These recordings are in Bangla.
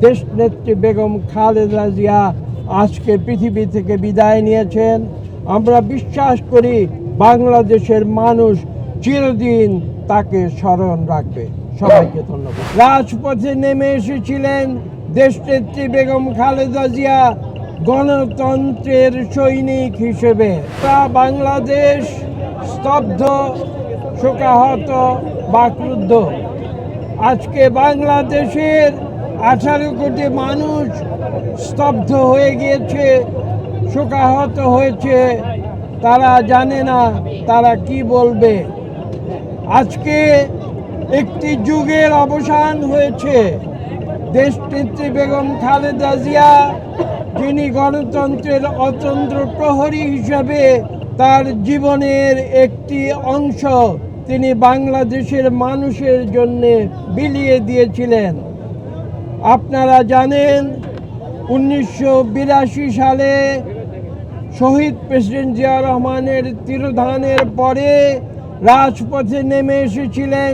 দেশনেত্রী বেগম খালেদা জিয়া আজকে পৃথিবী থেকে বিদায় নিয়েছেন। আমরা বিশ্বাস করি বাংলাদেশের মানুষ চিরদিন তাকে স্মরণ রাখবে। সবাইকে ধন্যবাদ। রাজপথে নেমে এসেছিলেন দেশনেত্রী বেগম খালেদা জিয়া গণতন্ত্রের সৈনিক হিসেবে। তা বাংলাদেশ স্তব্ধ, শোকাহত বা ক্রুদ্ধ। আজকে বাংলাদেশের 18 কোটি মানুষ স্তব্ধ হয়ে গিয়েছে, শোকাহত হয়েছে। তারা জানে না তারা কি বলবে। আজকে একটি যুগের অবসান হয়েছে। দেশনেত্রী বেগম খালেদা জিয়া, যিনি গণতন্ত্রের অতন্ত্র প্রহরী হিসাবে তার জীবনের একটি অংশ তিনি বাংলাদেশের মানুষের জন্য বিলিয়ে দিয়েছিলেন। আপনারা জানেন 1982 সালে শহীদ প্রেসিডেন্ট জিয়া রহমানের তিরোধানের পরে রাজপথে নেমে এসেছিলেন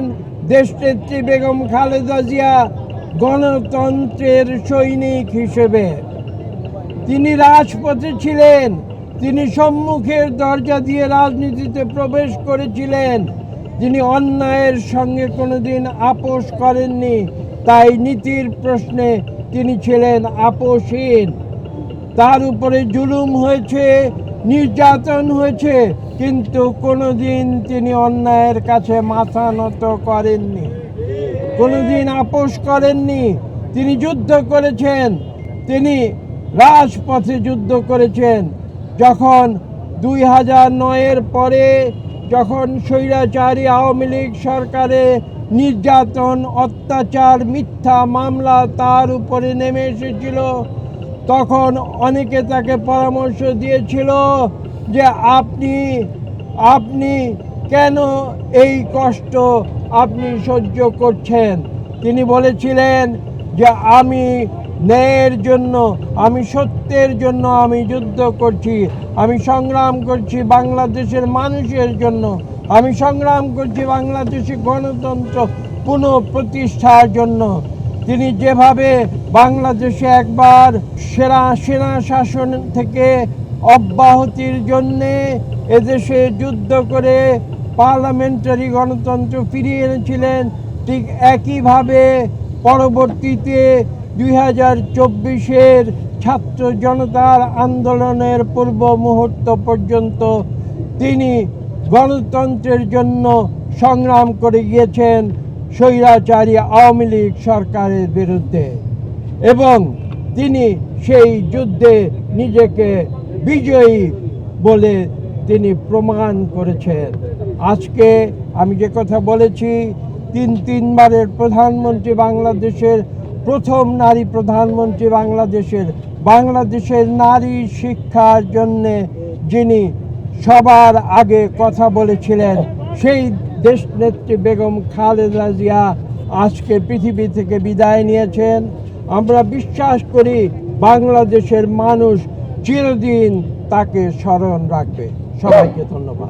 দেশনেত্রী বেগম খালেদা জিয়া গণতন্ত্রের সৈনিক হিসেবে। তিনি রাজপথে ছিলেন, তিনি সম্মুখের দরজা দিয়ে রাজনীতিতে প্রবেশ করেছিলেন। তিনি অন্যায়ের সঙ্গে কোনোদিন আপোষ করেননি, তাই নীতির প্রশ্নে তিনি ছিলেন আপোষহীন। তার উপরে জুলুম হয়েছে, নির্যাতন হয়েছে, কিন্তু কোনোদিন তিনি অন্যায়ের কাছে মাথা নত করেননি, কোনোদিন আপোষ করেননি। তিনি যুদ্ধ করেছেন, তিনি রাজপথে যুদ্ধ করেছেন। যখন 2009-এর পরে যখন স্বৈরাচারী আওয়ামী লীগ সরকারে নির্যাতন, অত্যাচার, মিথ্যা মামলা তার উপরে নেমে এসেছিল, তখন অনেকে তাকে পরামর্শ দিয়েছিল যে আপনি কেন এই কষ্ট আপনি সহ্য করছেন। তিনি বলেছিলেন যে আমি ন্যায়ের জন্য, আমি সত্যের জন্য আমি যুদ্ধ করছি, আমি সংগ্রাম করছি বাংলাদেশের মানুষের জন্য, আমি সংগ্রাম করছি বাংলাদেশের গণতন্ত্র পুনঃপ্রতিষ্ঠার জন্য। তিনি যেভাবে বাংলাদেশে একবার সেনা শাসন থেকে অব্যাহতির জন্যে এদেশে যুদ্ধ করে পার্লামেন্টারি গণতন্ত্র ফিরিয়ে এনেছিলেন, ঠিক একইভাবে পরবর্তীতে 2024-এর ছাত্র জনতার আন্দোলনের পূর্ব মুহূর্ত পর্যন্ত তিনি গণতন্ত্রের জন্য সংগ্রাম করে গিয়েছেন স্বৈরাচারী আওয়ামী লীগ সরকারের বিরুদ্ধে, এবং তিনি সেই যুদ্ধে নিজেকে বিজয়ী বলে তিনি প্রমাণ করেছেন। আজকে আমি যে কথা বলেছি, তিনবারের প্রধানমন্ত্রী, বাংলাদেশের প্রথম নারী প্রধানমন্ত্রী, বাংলাদেশের নারী শিক্ষার জন্যে যিনি সবার আগে কথা বলেছিলেন, সেই দেশনেত্রী বেগম খালেদা জিয়া আজকে পৃথিবী থেকে বিদায় নিয়েছেন। আমরা বিশ্বাস করি বাংলাদেশের মানুষ চিরদিন তাকে স্মরণ রাখবে। সবাইকে ধন্যবাদ।